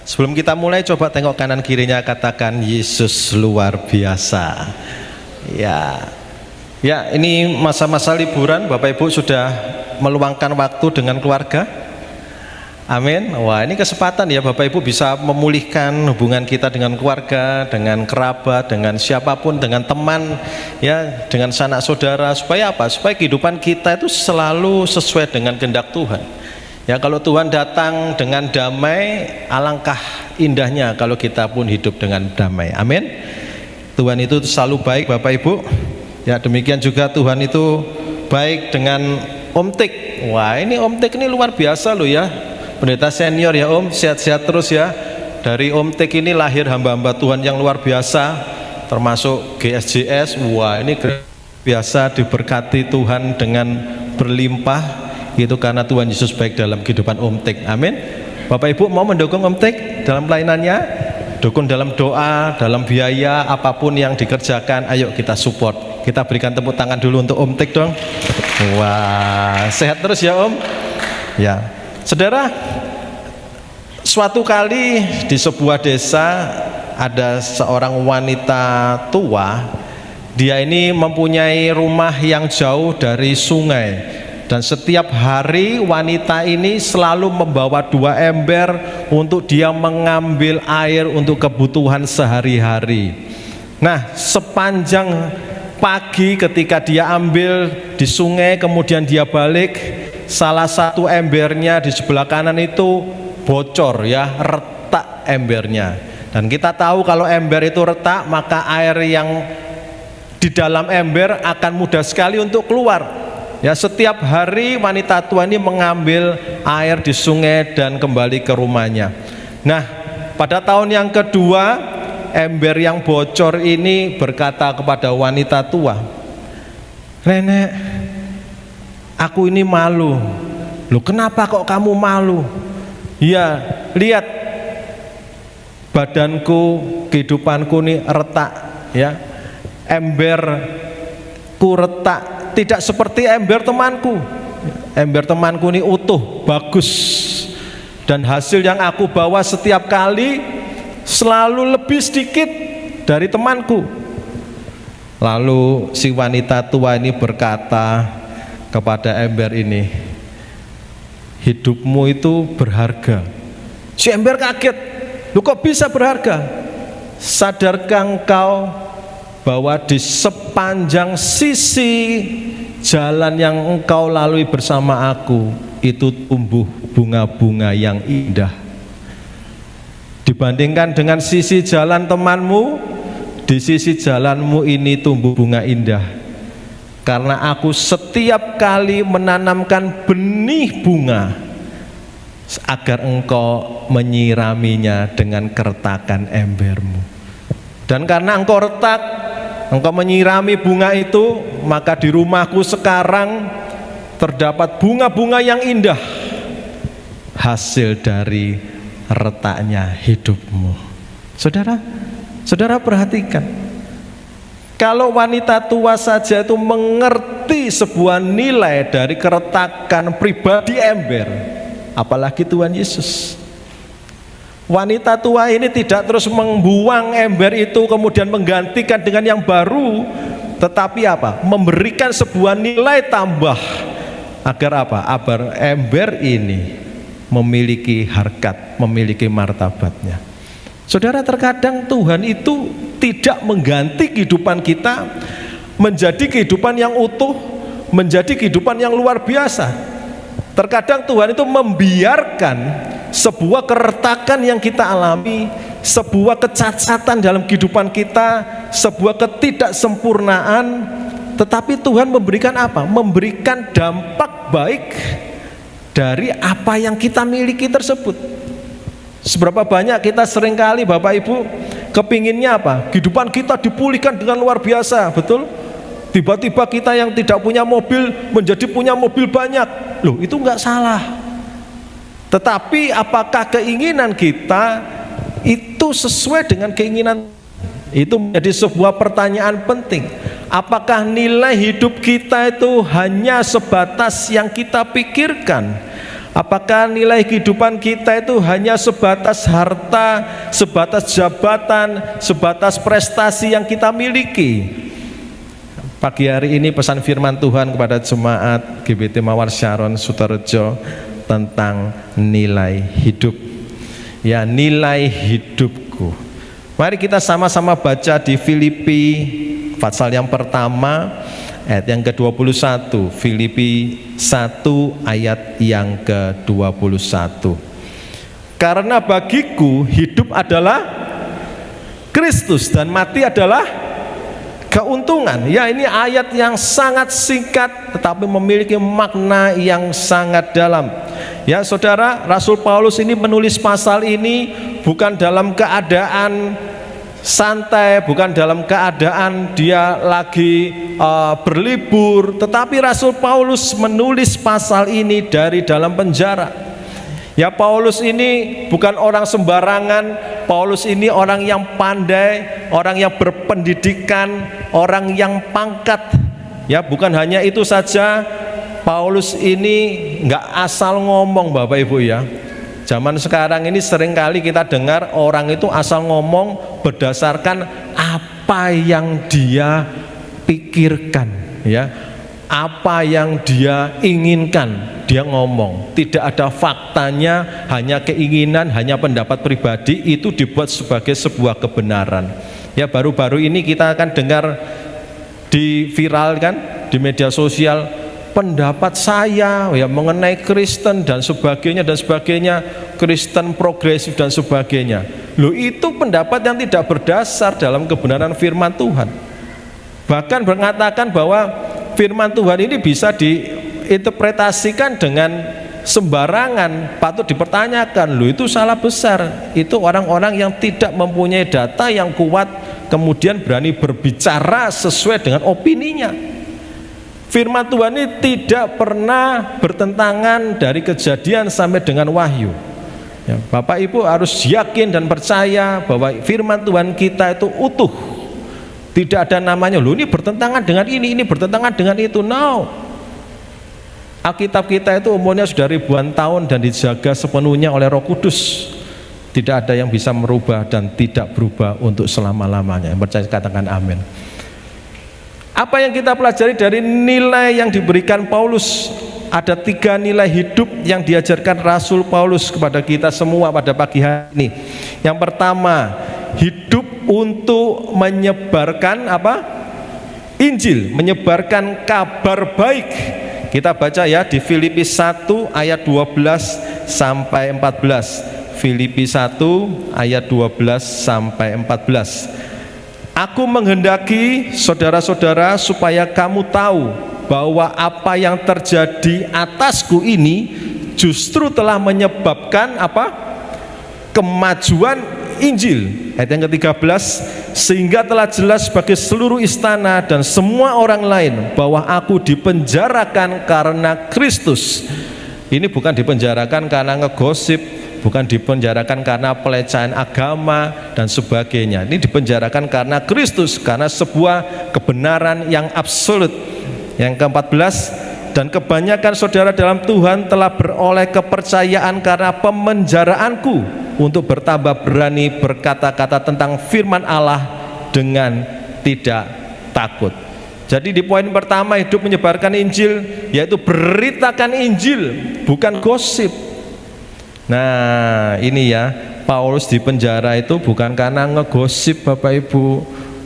Sebelum kita mulai, coba tengok kanan kirinya, katakan Yesus luar biasa. Ya, ini masa-masa liburan, Bapak Ibu sudah meluangkan waktu dengan keluarga. Amin. Wah, ini kesempatan ya Bapak Ibu bisa memulihkan hubungan kita dengan keluarga, dengan kerabat, dengan siapapun, dengan teman, ya, dengan sanak saudara. Supaya apa? Supaya kehidupan kita itu selalu sesuai dengan kehendak Tuhan. Ya, kalau Tuhan datang dengan damai, alangkah indahnya kalau kita pun hidup dengan damai. Amin. Tuhan itu selalu baik Bapak Ibu. Ya, demikian juga Tuhan itu baik dengan Om Tik. Wah, ini Om Tik ini luar biasa loh ya. Pendeta senior ya Om, sehat-sehat terus ya. Dari Om Tik ini lahir hamba-hamba Tuhan yang luar biasa, termasuk GSJS. Wah, ini biasa diberkati Tuhan dengan berlimpah. Itu karena Tuhan Yesus baik dalam kehidupan Om Tik. Amin. Bapak Ibu mau mendukung Om Tik dalam pelayanannya, dukung dalam doa, dalam biaya, apapun yang dikerjakan, ayo kita support. Kita berikan tepuk tangan dulu untuk Om Tik dong. Wah, sehat terus ya Om. Ya, saudara, suatu kali di sebuah desa ada seorang wanita tua. Dia ini mempunyai rumah yang jauh dari sungai. Dan setiap hari wanita ini selalu membawa 2 ember untuk dia mengambil air untuk kebutuhan sehari-hari. Nah, sepanjang pagi ketika dia ambil di sungai kemudian dia balik, salah satu embernya di sebelah kanan itu bocor ya, retak embernya. Dan kita tahu kalau ember itu retak, maka air yang di dalam ember akan mudah sekali untuk keluar. Ya, setiap hari wanita tua ini mengambil air di sungai dan kembali ke rumahnya. Nah, pada tahun yang kedua, ember yang bocor ini berkata kepada wanita tua, "Nenek, aku ini malu." "Loh, kenapa kok kamu malu?" "Ya, lihat badanku, kehidupanku ini retak ya. Emberku retak. Tidak seperti ember temanku. Ember temanku ini utuh, bagus. Dan hasil yang aku bawa setiap kali selalu lebih sedikit dari temanku." Lalu si wanita tua ini berkata kepada ember ini, "Hidupmu itu berharga." Si ember kaget. "Lu kok bisa berharga? Sadarkah engkau bahwa di sepanjang sisi jalan yang engkau lalui bersama aku itu tumbuh bunga-bunga yang indah. Dibandingkan dengan sisi jalan temanmu, di sisi jalanmu ini tumbuh bunga indah. Karena aku setiap kali menanamkan benih bunga agar engkau menyiraminya dengan keretakan embermu. Dan karena engkau retak, engkau menyirami bunga itu, maka di rumahku sekarang terdapat bunga-bunga yang indah, hasil dari retaknya hidupmu." Saudara perhatikan, kalau wanita tua saja itu mengerti sebuah nilai dari keretakan pribadi ember, apalagi Tuhan Yesus. Wanita tua ini tidak terus membuang ember itu kemudian menggantikan dengan yang baru, tetapi apa? Memberikan sebuah nilai tambah agar apa? Agar ember ini memiliki harkat, memiliki martabatnya. Saudara, terkadang Tuhan itu tidak mengganti kehidupan kita menjadi kehidupan yang utuh, menjadi kehidupan yang luar biasa. Terkadang Tuhan itu membiarkan sebuah keretakan yang kita alami, sebuah kecacatan dalam kehidupan kita, sebuah ketidaksempurnaan, tetapi Tuhan memberikan apa? Memberikan dampak baik dari apa yang kita miliki tersebut. Seberapa banyak kita seringkali Bapak Ibu kepinginnya apa? Kehidupan kita dipulihkan dengan luar biasa, betul? Tiba-tiba kita yang tidak punya mobil menjadi punya mobil banyak. Loh, itu enggak salah. Tetapi apakah keinginan kita itu sesuai dengan keinginan? Itu menjadi sebuah pertanyaan penting. Apakah nilai hidup kita itu hanya sebatas yang kita pikirkan, Apakah nilai kehidupan kita itu hanya sebatas harta, sebatas jabatan, sebatas prestasi yang kita miliki? Pagi hari ini pesan firman Tuhan kepada jemaat GBT Mawar Sharon Sutorejo tentang nilai hidup. Ya, nilai hidupku. Mari kita sama-sama baca di Filipi pasal yang pertama ayat yang ke-21, Filipi 1 ayat yang ke-21. Karena bagiku hidup adalah Kristus dan mati adalah keuntungan. Ya, ini ayat yang sangat singkat tetapi memiliki makna yang sangat dalam. Ya saudara, Rasul Paulus ini menulis pasal ini bukan dalam keadaan santai, bukan dalam keadaan dia lagi berlibur, tetapi Rasul Paulus menulis pasal ini dari dalam penjara. Ya, Paulus ini bukan orang sembarangan. Paulus ini orang yang pandai, orang yang berpendidikan, orang yang pangkat. Ya, bukan hanya itu saja, Paulus ini nggak asal ngomong Bapak Ibu ya. Zaman sekarang ini seringkali kita dengar orang itu asal ngomong berdasarkan apa yang dia pikirkan, ya, apa yang dia inginkan, dia ngomong. Tidak ada faktanya, hanya keinginan, hanya pendapat pribadi, itu dibuat sebagai sebuah kebenaran. Ya, baru-baru ini kita akan dengar diviralkan di media sosial pendapat saya ya mengenai Kristen dan sebagainya, Kristen progresif dan sebagainya. Loh, itu pendapat yang tidak berdasar dalam kebenaran firman Tuhan. Bahkan mengatakan bahwa firman Tuhan ini bisa diinterpretasikan dengan sembarangan, patut dipertanyakan. Loh, itu salah besar. Itu orang-orang yang tidak mempunyai data yang kuat kemudian berani berbicara sesuai dengan opininya. Firman Tuhan ini tidak pernah bertentangan dari Kejadian sampai dengan Wahyu. Ya, Bapak Ibu harus yakin dan percaya bahwa firman Tuhan kita itu utuh. Tidak ada namanya, loh ini bertentangan dengan ini bertentangan dengan itu. No. Alkitab kita itu umurnya sudah ribuan tahun dan dijaga sepenuhnya oleh Roh Kudus. Tidak ada yang bisa merubah dan tidak berubah untuk selama-lamanya. Yang percaya katakan amin. Apa yang kita pelajari dari nilai yang diberikan Paulus? Ada 3 nilai hidup yang diajarkan Rasul Paulus kepada kita semua pada pagi hari ini. Yang pertama, hidup untuk menyebarkan apa? Injil, menyebarkan kabar baik. Kita baca ya di Filipi 1 ayat 12 sampai 14. Filipi 1 ayat 12 sampai 14. Aku menghendaki saudara-saudara supaya kamu tahu bahwa apa yang terjadi atasku ini justru telah menyebabkan apa? Kemajuan Injil. Ayat yang ke-13, sehingga telah jelas bagi seluruh istana dan semua orang lain bahwa aku dipenjarakan karena Kristus. Ini bukan dipenjarakan karena ngegosip, bukan dipenjarakan karena pelecehan agama dan sebagainya. Ini dipenjarakan karena Kristus, karena sebuah kebenaran yang absolut. Yang ke-14, dan kebanyakan saudara dalam Tuhan telah beroleh kepercayaan karena pemenjaraanku untuk bertambah berani berkata-kata tentang firman Allah dengan tidak takut. Jadi di poin pertama, hidup menyebarkan Injil, yaitu beritakan Injil, bukan gosip. Nah ini ya, Paulus di penjara itu bukan karena ngegosip Bapak Ibu.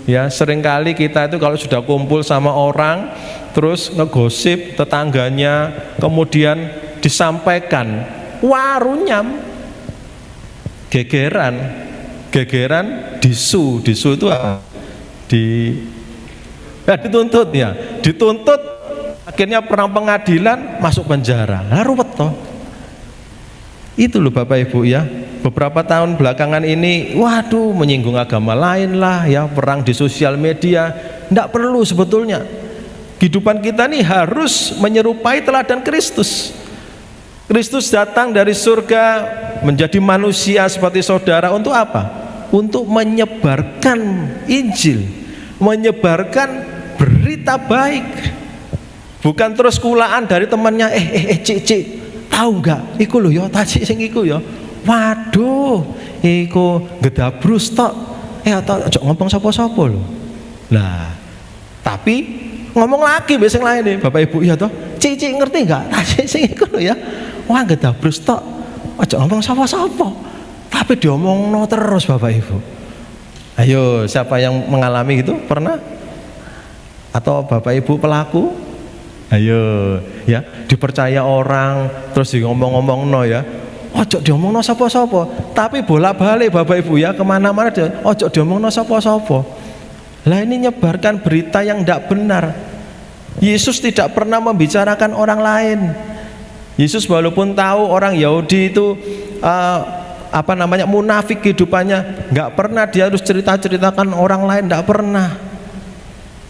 Ya, seringkali kita itu kalau sudah kumpul sama orang terus ngegosip tetangganya, kemudian disampaikan, wah runyam, gegeran disu itu apa? Dituntut ya, dituntut, akhirnya perang pengadilan, masuk penjara. Lah ruwet toh. Itu loh Bapak Ibu ya, beberapa tahun belakangan ini, waduh, menyinggung agama lain lah ya, perang di sosial media. Tidak perlu sebetulnya. Kehidupan kita nih harus menyerupai teladan Kristus. Kristus datang dari surga menjadi manusia seperti saudara untuk apa? Untuk menyebarkan Injil, menyebarkan berita baik. Bukan terus kulaan dari temannya, cik, tahu nggak? Iku lho ya tajik sing iku ya. Waduh, iku gedabrus tok. Atau ojo ngomong sapa-sapa lho. Lah, tapi ngomong lagi mbek sing lain nih, Bapak Ibu ya toh. Cici ngerti nggak? Tajik sing iku lho ya. Wah gedabrus tok. Ojo ngomong sapa-sapa. Tapi diomongno terus Bapak Ibu. Ayo, siapa yang mengalami itu? Pernah? Atau Bapak Ibu pelaku? Ayo, ya, dipercaya orang terus ngomong-ngomong ya. Ojo diomongno sapa-sapa. Tapi bolak-balik Bapak Ibu ya, kemana-mana dia, ojo diomongno sapa-sapa. Lah ini nyebarkan berita yang tidak benar. Yesus tidak pernah membicarakan orang lain. Yesus walaupun tahu orang Yahudi itu munafik kehidupannya, nggak pernah dia harus ceritakan orang lain, nggak pernah.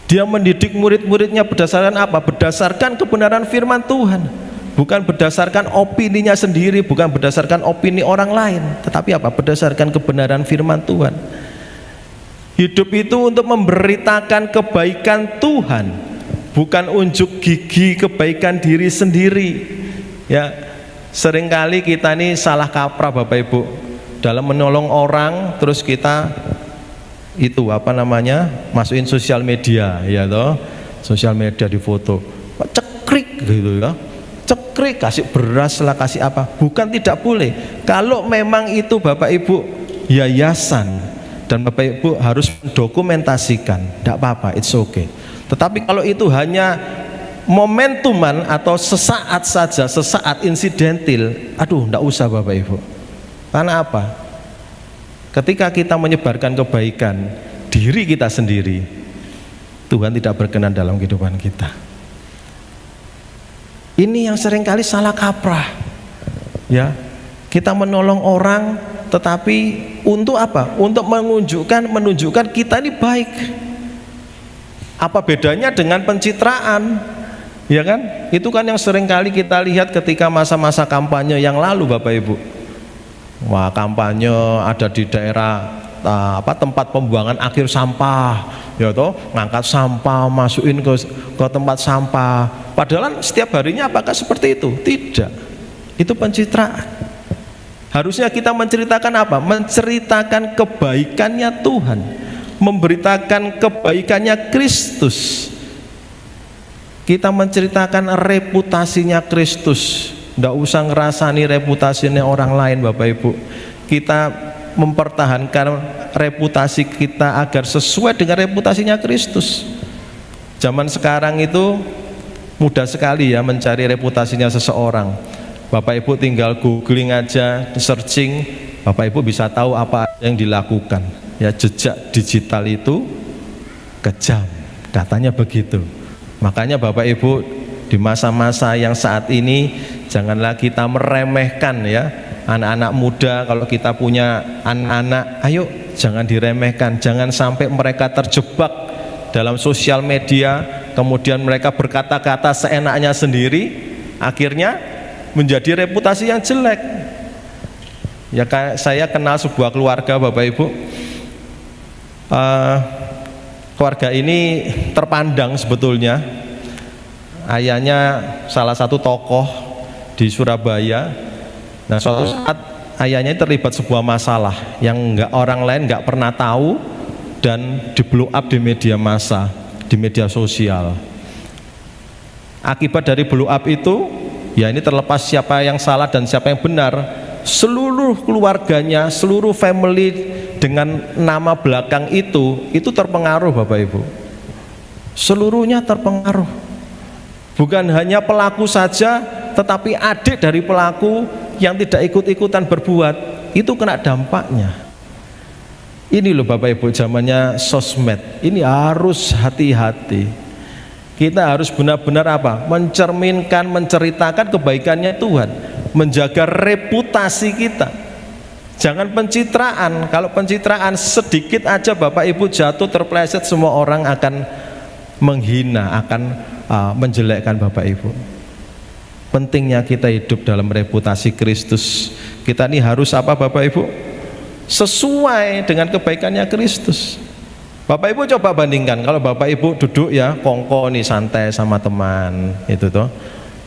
Dia mendidik murid-muridnya berdasarkan apa? Berdasarkan kebenaran firman Tuhan, bukan berdasarkan opininya sendiri, bukan berdasarkan opini orang lain, tetapi apa? Berdasarkan kebenaran firman Tuhan. Hidup itu untuk memberitakan kebaikan Tuhan, bukan unjuk gigi kebaikan diri sendiri. Ya, seringkali kita ini salah kaprah Bapak Ibu dalam menolong orang, terus kita itu masukin sosial media ya toh, sosial media di foto cekrik gitu ya, cekrik, kasih beras lah, kasih apa, bukan tidak boleh. Kalau memang itu Bapak Ibu yayasan dan Bapak Ibu harus mendokumentasikan, tidak apa-apa, it's okay. Tetapi kalau itu hanya momentuman atau sesaat saja, sesaat insidentil, aduh tidak usah Bapak Ibu. Karena apa? Ketika kita menyebarkan kebaikan diri kita sendiri, Tuhan tidak berkenan dalam kehidupan kita. Ini yang seringkali salah kaprah. Ya, kita menolong orang, tetapi untuk apa? Untuk menunjukkan kita ini baik. Apa bedanya dengan pencitraan? Ya kan? Itu kan yang seringkali kita lihat ketika masa-masa kampanye yang lalu Bapak Ibu. Wah, kampanye ada di daerah tempat pembuangan akhir sampah, ya toh, ngangkat sampah, masukin ke tempat sampah. Padahal setiap harinya apakah seperti itu? Tidak. Itu pencitraan. Harusnya kita menceritakan apa? Menceritakan kebaikannya Tuhan, memberitakan kebaikannya Kristus. Kita menceritakan reputasinya Kristus. Tidak usah ngerasani reputasinya orang lain Bapak Ibu. Kita mempertahankan reputasi kita agar sesuai dengan reputasinya Kristus. Zaman sekarang itu mudah sekali ya mencari reputasinya seseorang. Bapak Ibu tinggal googling aja, searching, Bapak Ibu bisa tahu apa yang dilakukan. Ya, jejak digital itu kejam, katanya begitu. Makanya Bapak Ibu di masa-masa yang saat ini janganlah kita meremehkan ya anak-anak muda. Kalau kita punya anak-anak, ayo jangan diremehkan, jangan sampai mereka terjebak dalam sosial media, kemudian mereka berkata-kata seenaknya sendiri, akhirnya menjadi reputasi yang jelek. Ya, saya kenal sebuah keluarga Bapak Ibu, keluarga ini terpandang sebetulnya. Ayahnya salah satu tokoh di Surabaya. Nah, suatu saat ayahnya terlibat sebuah masalah yang orang lain nggak pernah tahu dan di blow up di media massa, di media sosial. Akibat dari blow up itu, ya ini terlepas siapa yang salah dan siapa yang benar, seluruh keluarganya, seluruh family dengan nama belakang itu terpengaruh Bapak Ibu. Seluruhnya terpengaruh. Bukan hanya pelaku saja, tetapi adik dari pelaku yang tidak ikut-ikutan berbuat, itu kena dampaknya. Ini loh Bapak Ibu, zamannya sosmed. Ini harus hati-hati. Kita harus benar-benar apa? Mencerminkan, menceritakan kebaikannya Tuhan, menjaga reputasi kita. Jangan pencitraan. Kalau pencitraan sedikit aja Bapak Ibu jatuh terpleset, semua orang akan menghina, akan menjelekkan Bapak Ibu. Pentingnya kita hidup dalam reputasi Kristus. Kita ini harus apa Bapak Ibu? Sesuai dengan kebaikannya Kristus. Bapak Ibu coba bandingkan, kalau Bapak Ibu duduk ya kongko nih santai sama teman itu toh,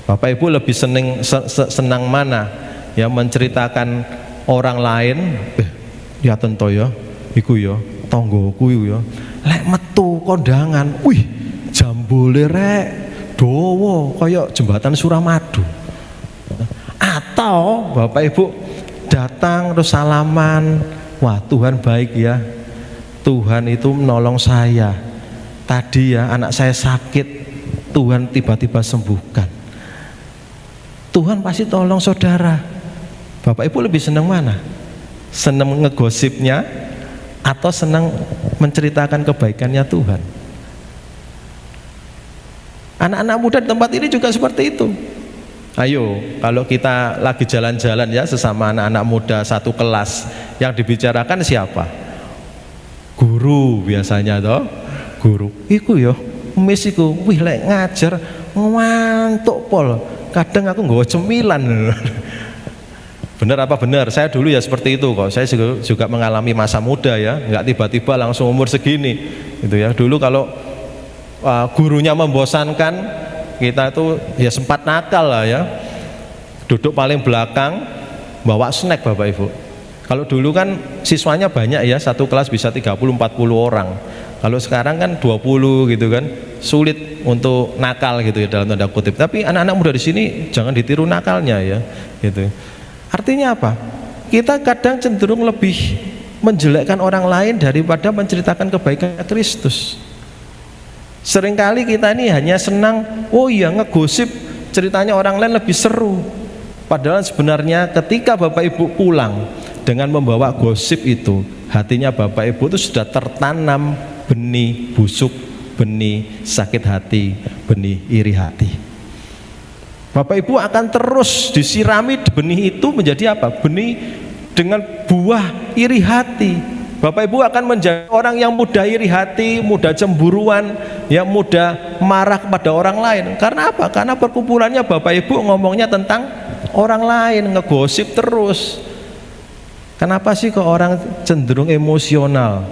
Bapak Ibu lebih senang mana? Ya menceritakan orang lain, ya tentu ya, iku ya, tonggoku ya, lek metu kondangan, wih, jambule rek, dowo, kaya jembatan Suramadu. Atau Bapak Ibu datang terus salaman, wah Tuhan baik ya, Tuhan itu menolong saya. Tadi ya anak saya sakit, Tuhan tiba-tiba sembuhkan. Tuhan pasti tolong saudara. Bapak Ibu lebih senang mana? Senang ngegosipnya atau senang menceritakan kebaikannya Tuhan? Anak-anak muda di tempat ini juga seperti itu. Ayo, kalau kita lagi jalan-jalan ya sesama anak-anak muda satu kelas, yang dibicarakan siapa? Guru biasanya toh. Guru. Iku yo, mis iku, wih lek ngajar ngantuk pol. Kadang aku nggawa cemilan. Benar apa benar? Saya dulu ya seperti itu kok. Saya juga mengalami masa muda ya, nggak tiba-tiba langsung umur segini, gitu ya. Dulu kalau gurunya membosankan, kita itu ya sempat nakal lah ya. Duduk paling belakang, bawa snack Bapak Ibu. Kalau dulu kan siswanya banyak ya, satu kelas bisa 30-40 orang. Kalau sekarang kan 20 gitu kan, sulit untuk nakal gitu ya dalam tanda kutip. Tapi anak-anak muda di sini jangan ditiru nakalnya ya, gitu. Artinya apa? Kita kadang cenderung lebih menjelekkan orang lain daripada menceritakan kebaikan Kristus. Seringkali kita ini hanya senang, oh iya ngegosip, ceritanya orang lain lebih seru. Padahal sebenarnya ketika Bapak Ibu pulang dengan membawa gosip itu, hatinya Bapak Ibu itu sudah tertanam benih busuk, benih sakit hati, benih iri hati. Bapak Ibu akan terus disirami benih itu menjadi apa? Benih dengan buah iri hati. Bapak Ibu akan menjadi orang yang mudah iri hati, mudah cemburuan, yang mudah marah kepada orang lain. Karena apa? Karena perkumpulannya Bapak Ibu ngomongnya tentang orang lain, ngegosip terus. Kenapa sih kok orang cenderung emosional?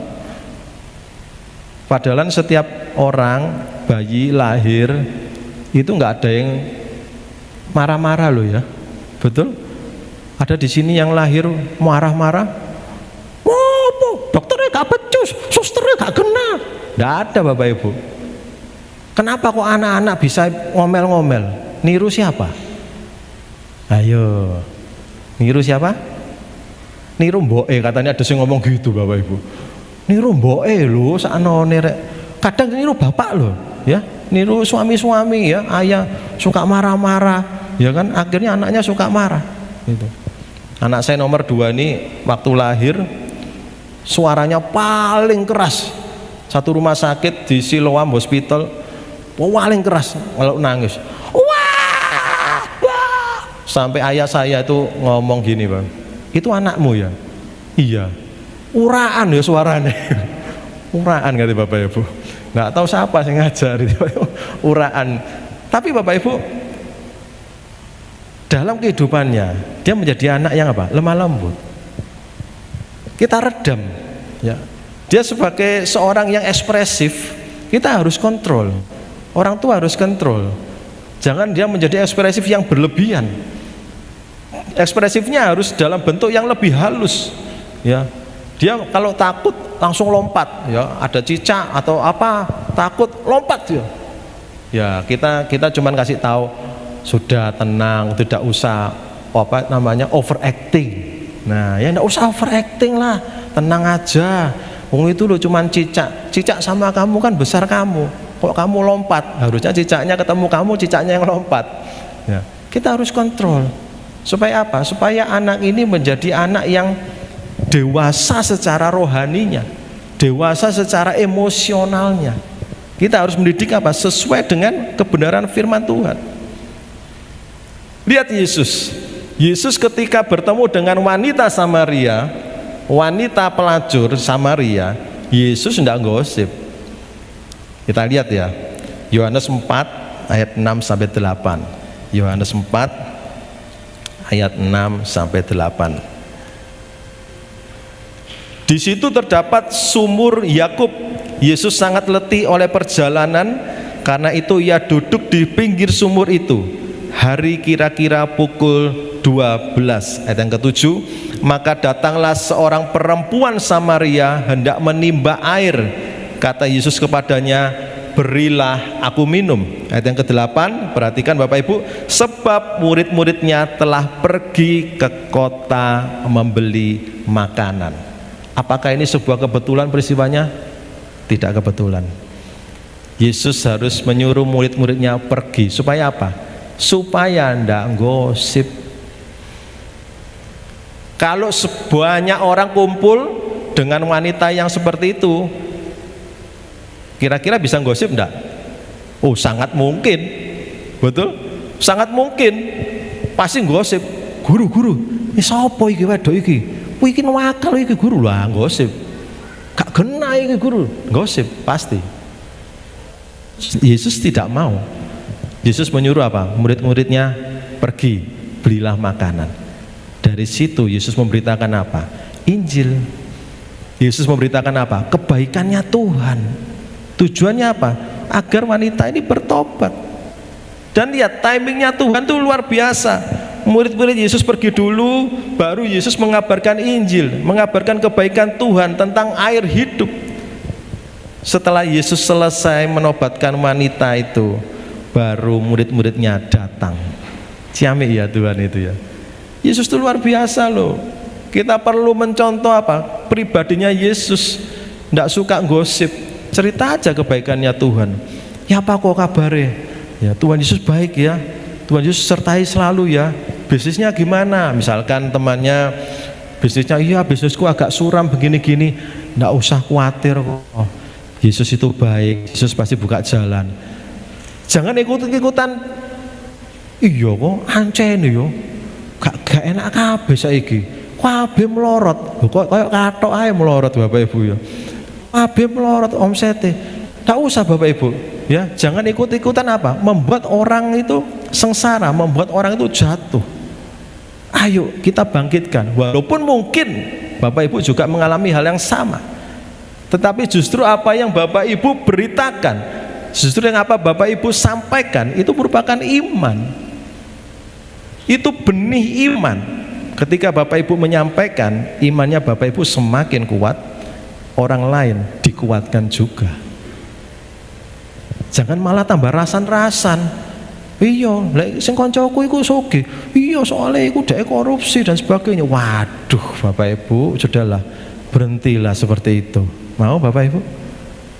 Padahal setiap orang bayi lahir itu nggak ada yang marah-marah loh ya, betul? Ada di sini yang lahir marah-marah, dokternya gak becus, susternya gak kena, nggak ada Bapak Ibu. Kenapa kok anak-anak bisa ngomel-ngomel? Niru siapa? Ayo, niru siapa? Niru mboke, katanya ada yang ngomong gitu Bapak Ibu. Niru mboke lho, saknone rek. Kadang niru bapak loh, ya. Niru suami-suami ya, ayah suka marah-marah, ya kan? Akhirnya anaknya suka marah. Gitu. Anak saya nomor 2 ini waktu lahir suaranya paling keras. Satu rumah sakit di Siloam Hospital paling keras kalau nangis. Wah, wah. Sampai ayah saya itu ngomong gini, Bang. Itu anakmu ya? Iya. Uraan ya suaranya. Uraan kata Bapak Ibu. Nggak tahu siapa yang ngajar itu. Uraan. Tapi Bapak Ibu dalam kehidupannya dia menjadi anak yang apa? Lemah lembut. Kita redam ya. Dia sebagai seorang yang ekspresif, kita harus kontrol. Orang tua harus kontrol. Jangan dia menjadi ekspresif yang berlebihan. Ekspresifnya harus dalam bentuk yang lebih halus ya. Dia kalau takut langsung lompat ya, ada cicak atau apa takut lompat dia. Ya kita cuman kasih tahu sudah tenang, tidak usah apa namanya overacting. Nah ya tidak usah overacting lah, tenang aja. Wong itu lo cuman cicak sama kamu kan besar kamu. Kok kamu lompat? Harusnya cicaknya ketemu kamu, cicaknya yang lompat. Ya, kita harus kontrol. Supaya apa? Supaya anak ini menjadi anak yang dewasa secara rohaninya, dewasa secara emosionalnya. Kita harus mendidik apa? Sesuai dengan kebenaran firman Tuhan. Lihat Yesus. Yesus ketika bertemu dengan wanita Samaria, wanita pelacur Samaria, Yesus tidak gosip. Kita lihat ya, Yohanes 4 ayat 6 sampai 8. Yohanes 4 ayat 6 sampai 8. Di situ terdapat sumur Yakub. Yesus sangat letih oleh perjalanan, karena itu ia duduk di pinggir sumur itu. hari kira-kira pukul 12. Ayat yang ketujuh, maka datanglah seorang perempuan Samaria hendak menimba air. Kata Yesus kepadanya, berilah aku minum. Ayat yang ke-8, perhatikan Bapak Ibu, sebab murid-muridnya telah pergi ke kota membeli makanan. Apakah ini sebuah kebetulan peristiwanya? Tidak kebetulan. Yesus harus menyuruh murid-muridnya pergi supaya apa? Supaya ndak gosip. Kalau sebanyak orang kumpul dengan wanita yang seperti itu, kira-kira bisa gosip enggak? Oh, sangat mungkin. Betul? Sangat mungkin. Pasti gosip. Guru, ini sapa iki wedok iki? Kuwi iki wakal iki guru lah, gosip. Gak kena iki guru, gosip pasti. Yesus tidak mau. Yesus menyuruh apa? Murid-muridnya pergi, belilah makanan. Dari situ Yesus memberitakan apa? Injil. Yesus memberitakan apa? Kebaikannya Tuhan. Tujuannya apa? Agar wanita ini bertobat. Dan lihat timingnya Tuhan itu luar biasa. Murid-murid Yesus pergi dulu, baru Yesus mengabarkan Injil, mengabarkan kebaikan Tuhan tentang air hidup. Setelah Yesus selesai menobatkan wanita itu, baru murid-muridnya datang. Ciamik ya Tuhan itu ya. Yesus itu luar biasa loh. Kita perlu mencontoh apa? Pribadinya Yesus. Tidak suka gosip, cerita aja kebaikannya Tuhan. Ya apa kok kabarnya? Ya Tuhan Yesus baik ya. Tuhan Yesus sertai selalu ya. Bisnisnya gimana? Misalkan temannya bisnisnya, iya bisnisku agak suram begini-gini. Tidak usah khawatir kok. Yesus itu baik. Yesus pasti buka jalan. Jangan ikut-ikutan. Iya kok ancen yo. Gak enak kabeh saiki. Kabeh melorot. Kok kayak katok ae melorot Bapak Ibu ya. Kabeh melorot omsete. Tak usah Bapak Ibu, ya. Jangan ikut-ikutan apa? Membuat orang itu sengsara, membuat orang itu jatuh. Ayo kita bangkitkan. Walaupun mungkin Bapak Ibu juga mengalami hal yang sama. Tetapi justru apa yang Bapak Ibu beritakan, justru yang apa Bapak Ibu sampaikan itu merupakan iman. Itu benih iman. Ketika Bapak Ibu menyampaikan, imannya Bapak Ibu semakin kuat, orang lain dikuatkan juga. Jangan malah tambah rasan-rasan. Iya, lek sing kancaku iku sugih. Iya, soalnya iku dhek korupsi dan sebagainya. Waduh, Bapak Ibu, sudahlah, berhentilah seperti itu. Mau Bapak Ibu?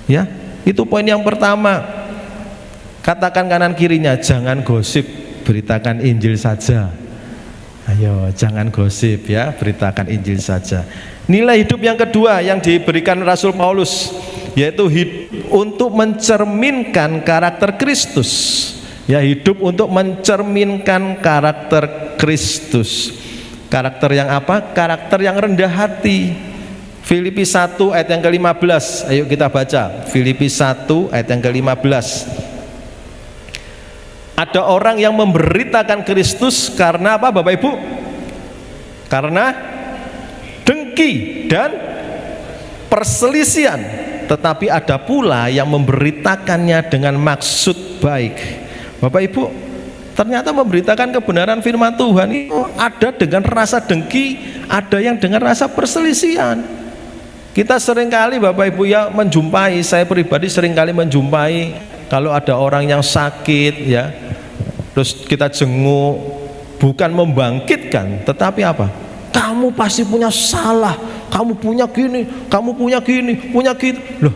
Ya, itu poin yang pertama. Katakan kanan kirinya, jangan gosip, beritakan Injil saja. Ayo, jangan gosip ya, beritakan Injil saja. Nilai hidup yang kedua yang diberikan Rasul Paulus, yaitu hidup untuk mencerminkan karakter Kristus. Ya, hidup untuk mencerminkan karakter Kristus. Karakter yang apa? Karakter yang rendah hati. Filipi 1 ayat yang ke-15. Ayo kita baca Filipi 1 ayat yang ke-15. Ada orang yang memberitakan Kristus karena apa Bapak Ibu? Karena dengki dan perselisihan. Tetapi ada pula yang memberitakannya dengan maksud baik. Bapak Ibu, ternyata memberitakan kebenaran firman Tuhan itu ada dengan rasa dengki, ada yang dengan rasa perselisihan. Kita seringkali Bapak Ibu ya menjumpai, saya pribadi seringkali menjumpai kalau ada orang yang sakit ya, terus kita jenguk, bukan membangkitkan, tetapi apa? Kamu pasti punya salah, kamu punya gini, kamu punya gini, punya gitu. Loh,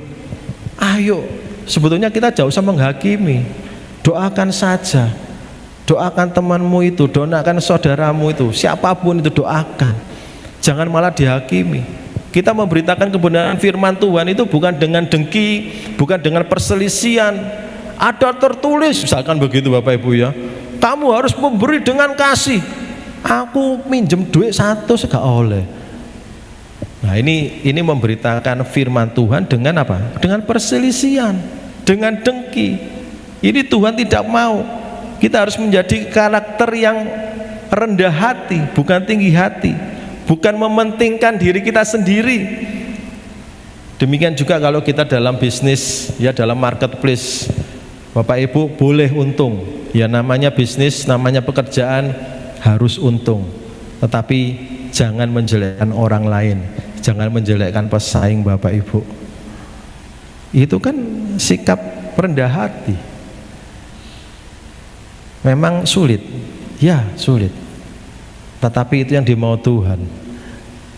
ayo, sebetulnya kita jauh usah menghakimi. Doakan saja, doakan temanmu itu, doakan saudaramu itu, siapapun itu doakan. Jangan malah dihakimi. Kita memberitakan kebenaran firman Tuhan itu bukan dengan dengki, bukan dengan perselisihan. Ada tertulis, misalkan begitu Bapak Ibu ya, kamu harus memberi dengan kasih. Aku minjem duit 100 gak oleh. Nah ini memberitakan firman Tuhan dengan apa? Dengan perselisihan, dengan dengki. Ini Tuhan tidak mau. Kita harus menjadi karakter yang rendah hati, bukan tinggi hati, bukan mementingkan diri kita sendiri. Demikian juga kalau kita dalam bisnis, ya dalam marketplace, Bapak Ibu boleh untung, ya namanya bisnis, namanya pekerjaan harus untung, tetapi jangan menjelekkan orang lain, jangan menjelekkan pesaing Bapak Ibu. Itu kan sikap rendah hati. Memang sulit, ya sulit, tetapi itu yang dimau Tuhan.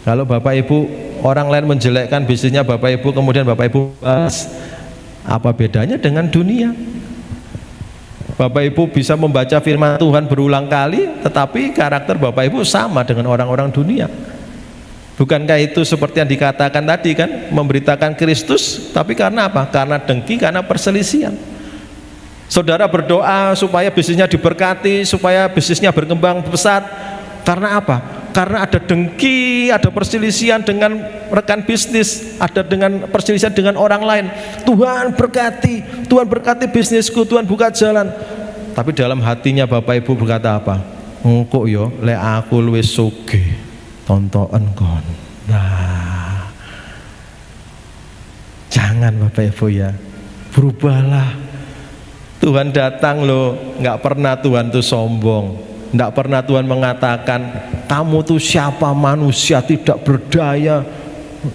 Kalau Bapak Ibu, orang lain menjelekkan bisnisnya Bapak Ibu, kemudian Bapak Ibu bahas, apa bedanya dengan dunia? Bapak Ibu bisa membaca firman Tuhan berulang kali, tetapi karakter Bapak Ibu sama dengan orang-orang dunia. Bukankah itu seperti yang dikatakan tadi kan, memberitakan Kristus, tapi karena apa? Karena dengki, karena perselisihan. Saudara berdoa supaya bisnisnya diberkati, supaya bisnisnya berkembang pesat, karena apa? Karena ada dengki, ada perselisihan dengan rekan bisnis, ada dengan perselisihan dengan orang lain. Tuhan berkati bisnisku, Tuhan buka jalan. Tapi dalam hatinya Bapak Ibu berkata apa? Engko yo lek aku luwes sugih tontonan kon. Nah, jangan Bapak Ibu ya, berubahlah. Tuhan datang loh, nggak pernah Tuhan tuh sombong. Tidak pernah Tuhan mengatakan kamu tuh siapa, manusia tidak berdaya,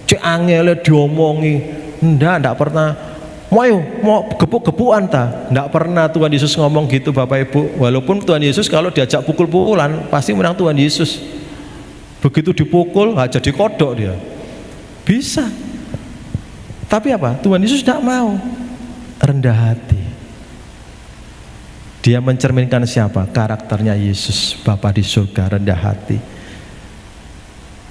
cek angele diomongi. Tidak pernah. Mau gebuk-gebukan ta? Tidak pernah Tuhan Yesus ngomong gitu Bapak Ibu. Walaupun Tuhan Yesus kalau diajak pukul-pukulan pasti menang Tuhan Yesus. Begitu dipukul jadi kodok dia. Bisa. Tapi apa? Tuhan Yesus tidak mau. Rendah hati. Dia mencerminkan siapa? Karakternya Yesus, Bapa di surga, rendah hati.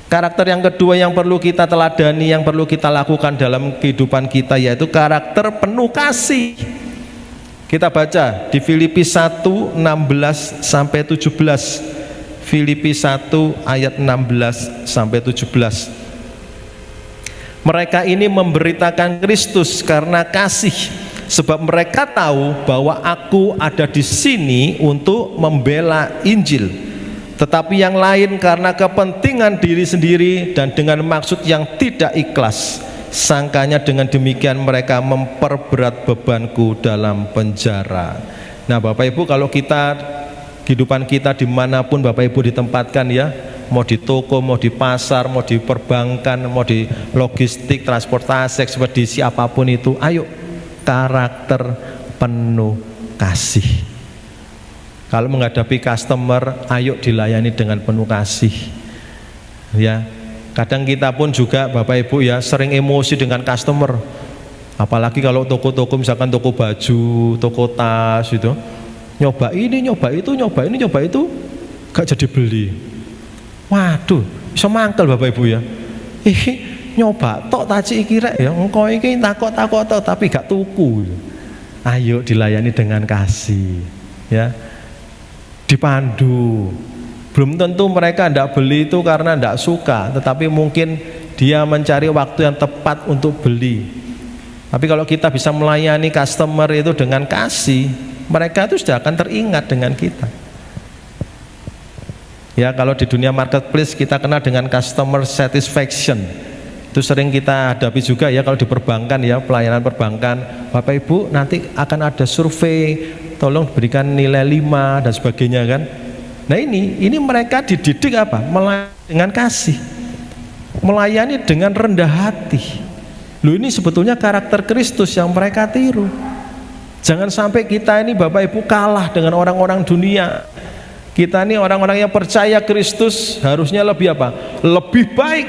Karakter yang kedua yang perlu kita teladani, yang perlu kita lakukan dalam kehidupan kita, yaitu karakter penuh kasih. Kita baca di Filipi 1 16 sampai 17. Filipi 1 ayat 16 sampai 17. Mereka ini memberitakan Kristus karena kasih, sebab mereka tahu bahwa aku ada di sini untuk membela Injil. Tetapi yang lain karena kepentingan diri sendiri dan dengan maksud yang tidak ikhlas. Sangkanya dengan demikian mereka memperberat bebanku dalam penjara. Nah Bapak Ibu, kalau kita, kehidupan kita dimanapun Bapak Ibu ditempatkan ya, mau di toko, mau di pasar, mau di perbankan, mau di logistik, transportasi, ekspedisi, apapun itu, ayo karakter penuh kasih. Kalau menghadapi customer, ayo dilayani dengan penuh kasih. Ya, kadang kita pun juga Bapak Ibu ya sering emosi dengan customer. Apalagi kalau toko-toko, misalkan toko baju, toko tas itu, nyoba ini, nyoba itu, nyoba ini, nyoba itu, gak jadi beli. Waduh, bisa mangkel Bapak Ibu ya. Nyoba tok taci iki rek ya, engko iki takok-takok tok tapi gak tuku. Ayo dilayani dengan kasih ya. Dipandu. Belum tentu mereka ndak beli itu karena ndak suka, tetapi mungkin dia mencari waktu yang tepat untuk beli. Tapi kalau kita bisa melayani customer itu dengan kasih, mereka itu sudah akan teringat dengan kita. Ya, kalau di dunia marketplace kita kenal dengan customer satisfaction. Itu sering kita hadapi juga ya kalau di perbankan ya, pelayanan perbankan. Bapak Ibu nanti akan ada survei, tolong berikan nilai 5 dan sebagainya kan. Nah ini mereka dididik apa? Melayani dengan kasih, melayani dengan rendah hati. Loh, ini sebetulnya karakter Kristus yang mereka tiru. Jangan sampai kita ini Bapak Ibu kalah dengan orang-orang dunia. Kita ini orang-orang yang percaya Kristus harusnya lebih apa? Lebih baik,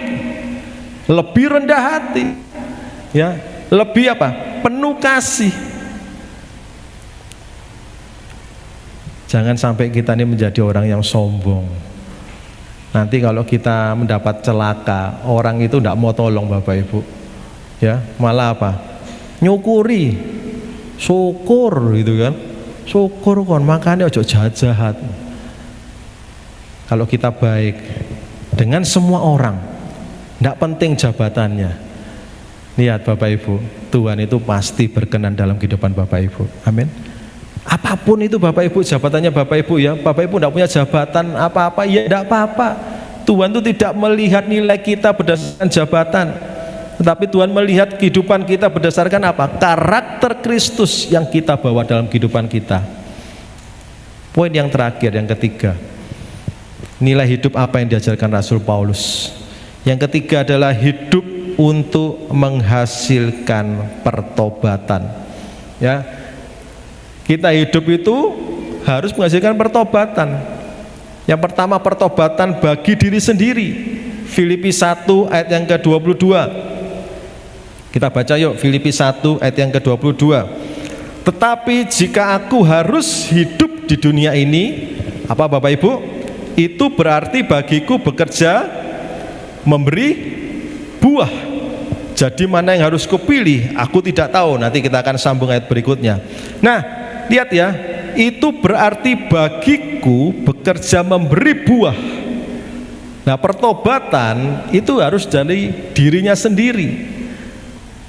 lebih rendah hati, ya, lebih apa? Penuh kasih. Jangan sampai kita ini menjadi orang yang sombong. Nanti kalau kita mendapat celaka, orang itu tidak mau tolong Bapak Ibu, ya, malah apa? Nyukuri, syukur gitu kan? Syukur kon, makanya ojo jahat-jahat. Kalau kita baik dengan semua orang, tidak penting jabatannya. Lihat Bapak Ibu, Tuhan itu pasti berkenan dalam kehidupan Bapak Ibu. Amin. Apapun itu Bapak Ibu, jabatannya Bapak Ibu ya. Bapak Ibu tidak punya jabatan apa-apa, ya tidak apa-apa. Tuhan itu tidak melihat nilai kita berdasarkan jabatan, tetapi Tuhan melihat kehidupan kita berdasarkan apa? Karakter Kristus yang kita bawa dalam kehidupan kita. Poin yang terakhir, yang ketiga, nilai hidup apa yang diajarkan Rasul Paulus. Yang ketiga adalah hidup untuk menghasilkan pertobatan. Ya, kita hidup itu harus menghasilkan pertobatan. Yang pertama, pertobatan bagi diri sendiri. Filipi 1 ayat yang ke-22. Kita baca yuk, Filipi 1 ayat yang ke-22. Tetapi jika aku harus hidup di dunia ini, apa Bapak Ibu? Itu berarti bagiku bekerja memberi buah. Jadi mana yang harus kupilih? Aku tidak tahu. Nanti kita akan sambung ayat berikutnya. Nah, lihat ya, itu berarti bagiku bekerja memberi buah. Nah, pertobatan itu harus dari dirinya sendiri.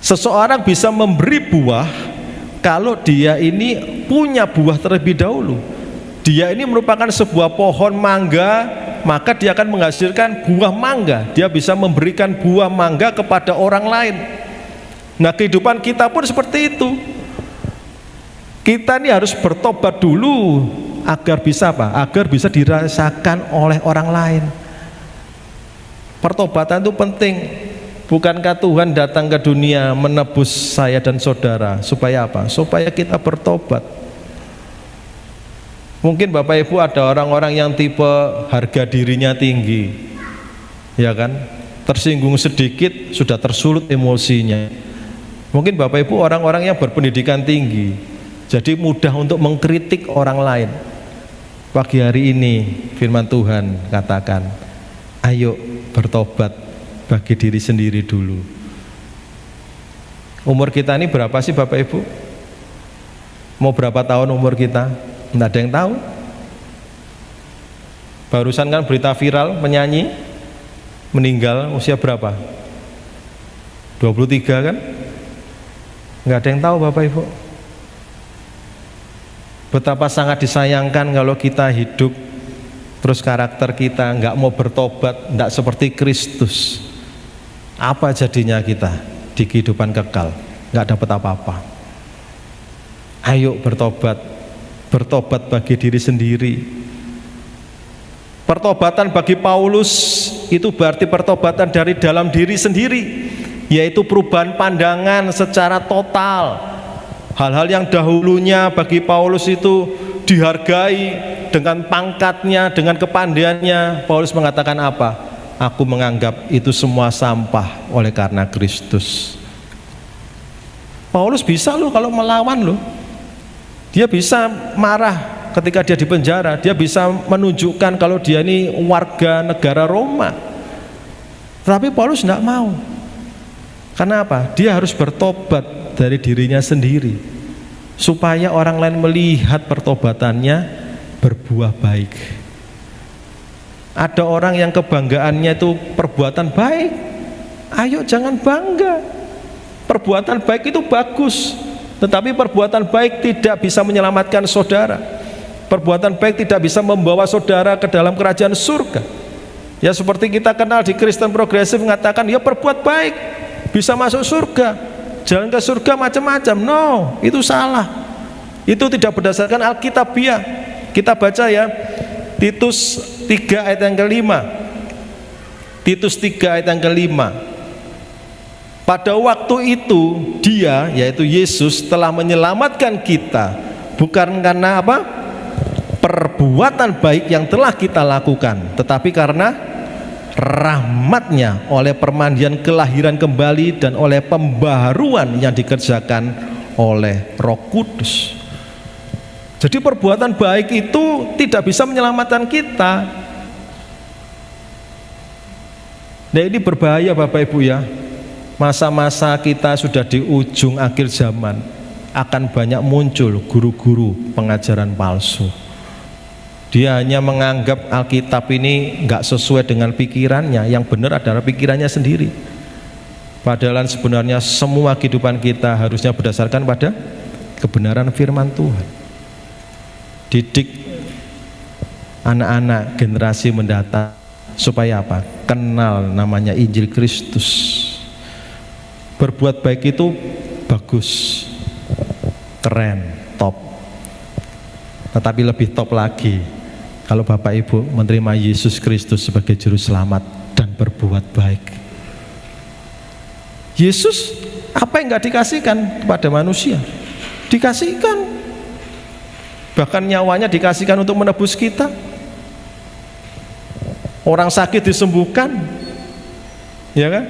Seseorang bisa memberi buah kalau dia ini punya buah terlebih dahulu. Dia ini merupakan sebuah pohon mangga, maka dia akan menghasilkan buah mangga. Dia bisa memberikan buah mangga kepada orang lain. Nah, kehidupan kita pun seperti itu. Kita ini harus bertobat dulu agar bisa apa? Agar bisa dirasakan oleh orang lain. Pertobatan itu penting. Bukankah Tuhan datang ke dunia menebus saya dan saudara supaya apa? Supaya kita bertobat. Mungkin Bapak Ibu ada orang-orang yang tipe harga dirinya tinggi, ya kan? Tersinggung sedikit sudah tersulut emosinya. Mungkin Bapak Ibu orang-orang yang berpendidikan tinggi, jadi mudah untuk mengkritik orang lain. Pagi hari ini firman Tuhan katakan, ayo bertobat bagi diri sendiri dulu. Umur kita ini berapa sih Bapak Ibu? Mau berapa tahun umur kita? Tidak ada yang tahu. Barusan kan berita viral penyanyi meninggal usia berapa? 23 kan? Nggak ada yang tahu Bapak Ibu. Betapa sangat disayangkan kalau kita hidup terus karakter kita nggak mau bertobat, nggak seperti Kristus. Apa jadinya kita di kehidupan kekal? Nggak dapat apa-apa. Ayo bertobat, bertobat bagi diri sendiri. Pertobatan bagi Paulus itu berarti pertobatan dari dalam diri sendiri, yaitu perubahan pandangan secara total. Hal-hal yang dahulunya bagi Paulus itu dihargai dengan pangkatnya, dengan kepandaiannya, Paulus mengatakan apa? Aku menganggap itu semua sampah oleh karena Kristus. Paulus bisa loh kalau melawan loh. Dia bisa marah ketika dia di penjara. Dia bisa menunjukkan kalau dia ini warga negara Roma. Tapi Paulus tidak mau. Karena apa? Dia harus bertobat dari dirinya sendiri, supaya orang lain melihat pertobatannya berbuah baik. Ada orang yang kebanggaannya itu perbuatan baik. Ayo jangan bangga. Perbuatan baik itu bagus, tetapi perbuatan baik tidak bisa menyelamatkan saudara. Perbuatan baik tidak bisa membawa saudara ke dalam kerajaan surga. Ya seperti kita kenal di Kristen progresif mengatakan ya perbuat baik bisa masuk surga, jalan ke surga macam-macam. No, itu salah. Itu tidak berdasarkan Alkitabiah. Kita baca ya Titus 3 ayat yang kelima. Titus 3 ayat yang kelima. Pada waktu itu dia, yaitu Yesus, telah menyelamatkan kita bukan karena apa? Perbuatan baik yang telah kita lakukan, tetapi karena rahmat-Nya oleh permandian kelahiran kembali dan oleh pembaharuan yang dikerjakan oleh Roh Kudus. Jadi perbuatan baik itu tidak bisa menyelamatkan kita. Nah ini berbahaya Bapak Ibu ya. Masa-masa kita sudah di ujung akhir zaman, akan banyak muncul guru-guru pengajaran palsu. Dia hanya menganggap Alkitab ini nggak sesuai dengan pikirannya. Yang benar adalah pikirannya sendiri. Padahal sebenarnya semua kehidupan kita harusnya berdasarkan pada kebenaran firman Tuhan. Didik anak-anak generasi mendatang supaya apa? Kenal namanya Injil Kristus. Berbuat baik itu bagus, keren, top. Tetapi lebih top lagi kalau Bapak Ibu menerima Yesus Kristus sebagai juru selamat dan berbuat baik. Yesus apa yang gak dikasihkan kepada manusia? Dikasihkan. Bahkan nyawanya dikasihkan untuk menebus kita. Orang sakit disembuhkan, ya kan?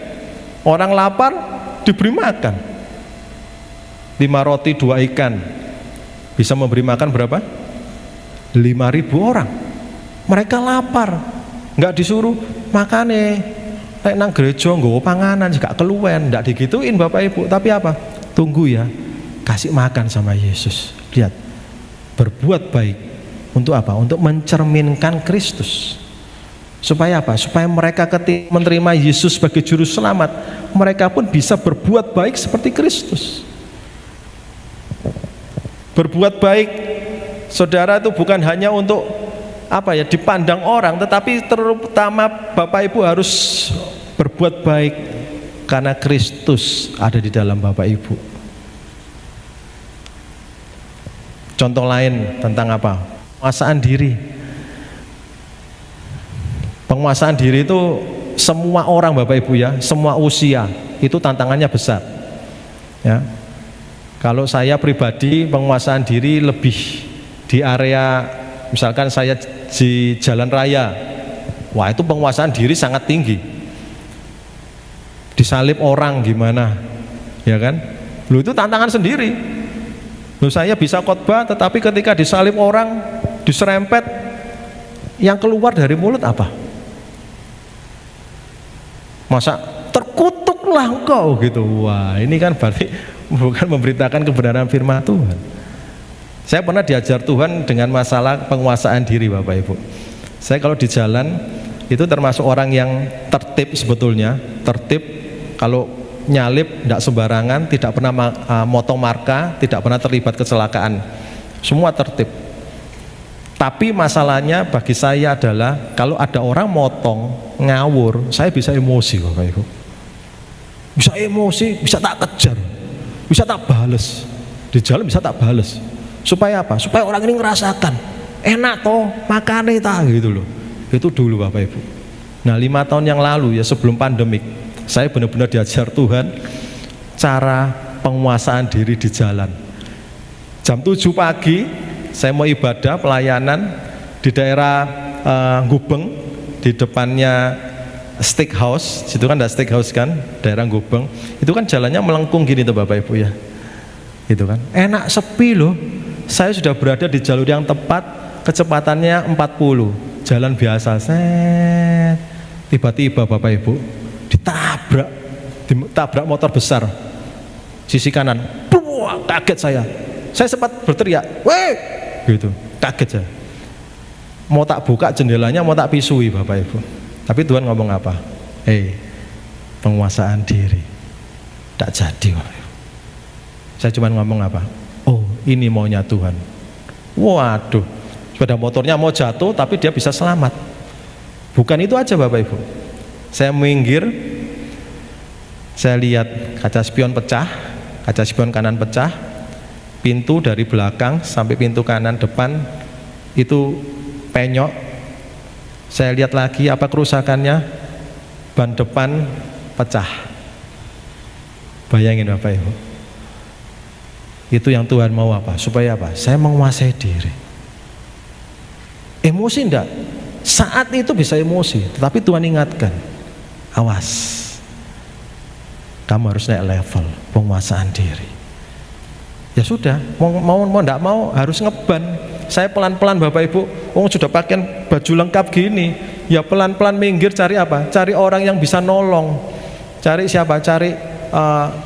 Orang lapar diberi makan. 5 roti 2 ikan bisa memberi makan berapa? 5.000 orang. Mereka lapar, nggak disuruh makane nek nang gereja nggawa panganan gak keluwen, ndak digituin Bapak Ibu. Tapi apa? Tunggu ya, kasih makan sama Yesus. Lihat, berbuat baik untuk apa? Untuk mencerminkan Kristus. Supaya apa? Supaya mereka ketika menerima Yesus sebagai juru selamat, mereka pun bisa berbuat baik seperti Kristus. Berbuat baik, saudara, itu bukan hanya untuk apa ya, dipandang orang, tetapi terutama Bapak Ibu harus berbuat baik karena Kristus ada di dalam Bapak Ibu. Contoh lain tentang apa? Penguasaan diri. Penguasaan diri itu semua orang Bapak Ibu ya, semua usia itu tantangannya besar. Ya. Kalau saya pribadi penguasaan diri lebih di area, misalkan saya di jalan raya, wah itu penguasaan diri sangat tinggi. Disalib orang gimana, ya kan? Loh itu tantangan sendiri. Loh saya bisa khotbah, tetapi ketika disalib orang, diserempet, yang keluar dari mulut apa? Masa terkutuklah engkau gitu. Wah ini kan berarti bukan memberitakan kebenaran firman Tuhan. Saya pernah diajar Tuhan dengan masalah penguasaan diri Bapak Ibu. Saya kalau di jalan itu termasuk orang yang tertib sebetulnya. Tertib, kalau nyalip tidak sembarangan, tidak pernah motong marka, tidak pernah terlibat kecelakaan. Semua tertib. Tapi masalahnya bagi saya adalah kalau ada orang motong, ngawur, saya bisa emosi Bapak Ibu. Bisa emosi, bisa tak kejar, bisa tak bales. Di jalan bisa tak bales. Supaya apa? Supaya orang ini ngerasakan enak toh makannya tak gitu loh. Itu dulu Bapak Ibu. Nah 5 tahun yang lalu ya, sebelum pandemik, saya benar-benar diajar Tuhan cara penguasaan diri di jalan. Jam 7 pagi saya mau ibadah pelayanan di daerah Gubeng, di depannya Steakhouse. Situ kan ada Steakhouse kan, daerah Gubeng. Itu kan jalannya melengkung gini tuh Bapak Ibu ya. Gitu kan. Enak, sepi loh. Saya sudah berada di jalur yang tepat, kecepatannya 40. Jalan biasa. Set. Tiba-tiba Bapak Ibu ditabrak motor besar. Sisi kanan. Buah, kaget saya. Saya sempat berteriak, "Weh!" gitu, kaget saya. Mau tak buka jendelanya, mau tak pisui Bapak Ibu. Tapi Tuhan ngomong apa? Penguasaan diri. Tak jadi Bapak Ibu. Saya cuma ngomong apa? Oh, ini maunya Tuhan. Waduh, sepeda motornya mau jatuh tapi dia bisa selamat. Bukan itu aja Bapak Ibu. Saya minggir, saya lihat kaca spion pecah, kaca spion kanan pecah, pintu dari belakang sampai pintu kanan depan itu penyok. Saya lihat lagi apa kerusakannya, ban depan pecah. Bayangin Bapak Ibu. Itu yang Tuhan mau apa? Supaya apa? Saya menguasai diri. Emosi enggak? Saat itu bisa emosi, tetapi Tuhan ingatkan, awas, kamu harus naik level penguasaan diri. Ya sudah, mau enggak mau harus ngeban. Saya pelan-pelan Bapak Ibu, sudah pakai baju lengkap gini, ya pelan-pelan minggir, cari apa? Cari orang yang bisa nolong. Cari siapa? Cari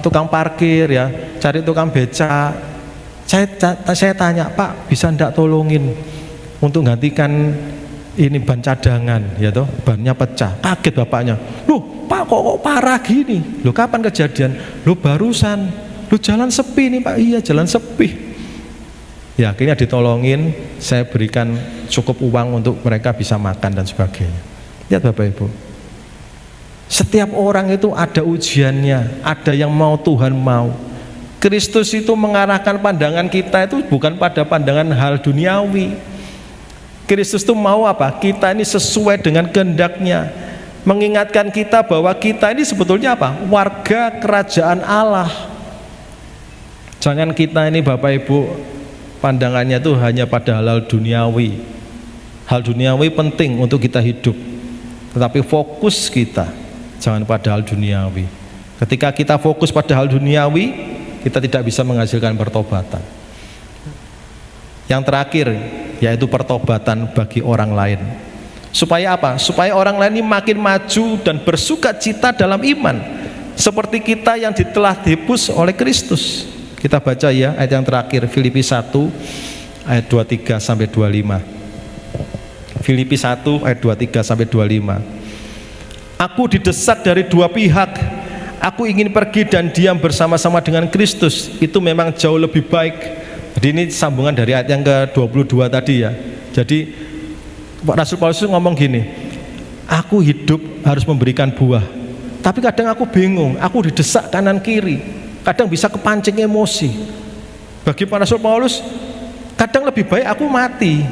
tukang parkir ya, cari tukang beca. Saya tanya, "Pak, bisa enggak tolongin untuk gantikan ini ban cadangan ya toh, bannya pecah." Kaget bapaknya. "Loh, Pak kok parah gini?" "Loh, kapan kejadian?" "Loh, barusan." "Loh, jalan sepi nih Pak." "Iya, jalan sepi." Ya akhirnya ditolongin, saya berikan cukup uang untuk mereka bisa makan dan sebagainya. Lihat Bapak Ibu, Setiap orang itu ada ujiannya, ada yang mau Tuhan mau. Kristus itu mengarahkan pandangan kita itu bukan pada pandangan hal duniawi. Kristus itu mau apa? Kita ini sesuai dengan kehendaknya, mengingatkan kita bahwa kita ini sebetulnya apa? Warga kerajaan Allah. Jangan kita ini Bapak Ibu pandangannya itu hanya pada hal duniawi. Hal duniawi penting untuk kita hidup, tetapi fokus kita jangan pada hal duniawi. Ketika kita fokus pada hal duniawi, kita tidak bisa menghasilkan pertobatan. Yang terakhir yaitu pertobatan bagi orang lain. Supaya apa? Supaya orang lain ini makin maju dan bersuka cita dalam iman, seperti kita yang telah ditebus oleh Kristus. Kita baca ya ayat yang terakhir, Filipi 1 ayat 23 sampai 25. Filipi 1 ayat 23 sampai 25. Aku didesak dari dua pihak. Aku ingin pergi dan diam bersama-sama dengan Kristus. Itu memang jauh lebih baik. Jadi ini sambungan dari ayat yang ke-22 tadi ya. Jadi Rasul Paulus ngomong gini, aku hidup harus memberikan buah, tapi kadang aku bingung, aku didesak kanan kiri, kadang bisa kepancing emosi. Bagi Rasul Paulus, kadang lebih baik aku mati,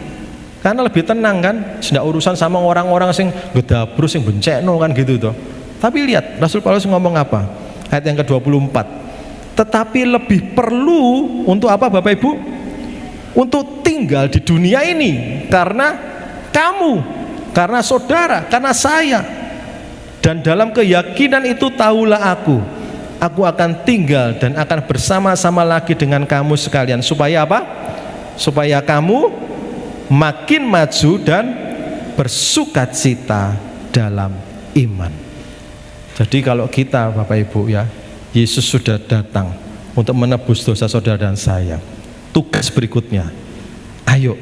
karena lebih tenang kan, tidak urusan sama orang-orang sing gedabru, sing bencekno kan gitu toh. Tapi lihat Rasul Paulus ngomong apa? Ayat yang ke-24. Tetapi lebih perlu untuk apa Bapak Ibu? Untuk tinggal di dunia ini karena kamu, karena saudara, karena saya. Dan dalam keyakinan itu tahulah aku akan tinggal dan akan bersama-sama lagi dengan kamu sekalian. Supaya apa? Supaya kamu makin maju dan bersukacita dalam iman. Jadi kalau kita Bapak Ibu ya, Yesus sudah datang untuk menebus dosa saudara dan saya. Tugas berikutnya, ayo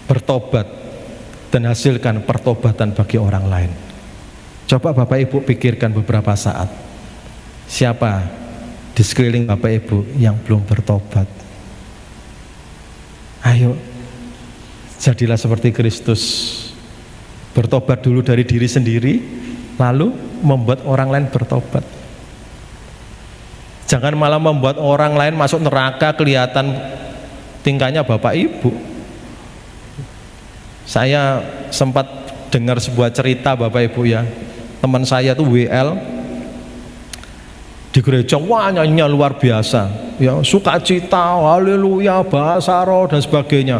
bertobat dan hasilkan pertobatan bagi orang lain. Coba Bapak Ibu pikirkan beberapa saat, siapa di sekeliling Bapak Ibu yang belum bertobat? Ayo, jadilah seperti Kristus, bertobat dulu dari diri sendiri, lalu membuat orang lain bertobat. Jangan malah membuat orang lain masuk neraka kelihatan tingkahnya Bapak Ibu. Saya sempat dengar sebuah cerita Bapak Ibu ya, teman saya tuh WL di gereja, wah nyanyinya luar biasa ya, sukacita, haleluya, bahasa roh dan sebagainya.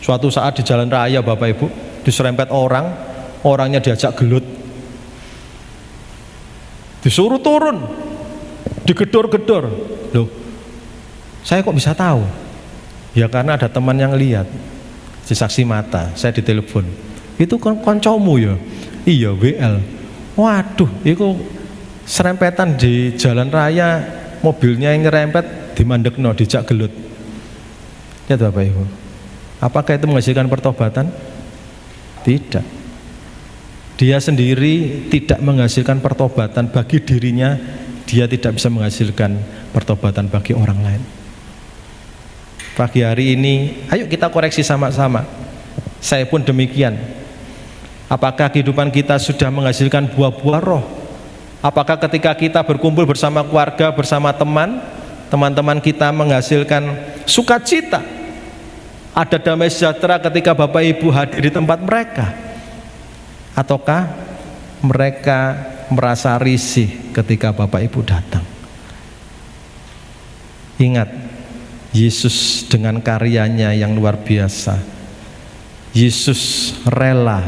Suatu saat di jalan raya Bapak Ibu diserempet orang, orangnya diajak gelut, disuruh turun, digedor-gedor. Loh, saya kok bisa tahu? Ya karena ada teman yang lihat, si saksi mata. Saya ditelepon, itu koncomu ya? Iya WL. Waduh, itu serempetan di jalan raya, mobilnya yang nyerempet dimandekno, dijak gelut. Lihat Bapak Ibu, apakah itu menghasilkan pertobatan? Tidak. Dia sendiri tidak menghasilkan pertobatan bagi dirinya, dia tidak bisa menghasilkan pertobatan bagi orang lain. Pagi hari ini, ayo kita koreksi sama-sama. Saya pun demikian. Apakah kehidupan kita sudah menghasilkan buah-buah roh? Apakah ketika kita berkumpul bersama keluarga, bersama teman-teman kita menghasilkan sukacita? Ada damai sejahtera ketika Bapak Ibu hadir di tempat mereka? Ataukah mereka merasa risih ketika Bapak Ibu datang? Ingat, Yesus dengan karyanya yang luar biasa, Yesus rela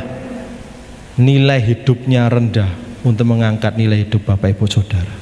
nilai hidupnya rendah untuk mengangkat nilai hidup Bapak Ibu Saudara.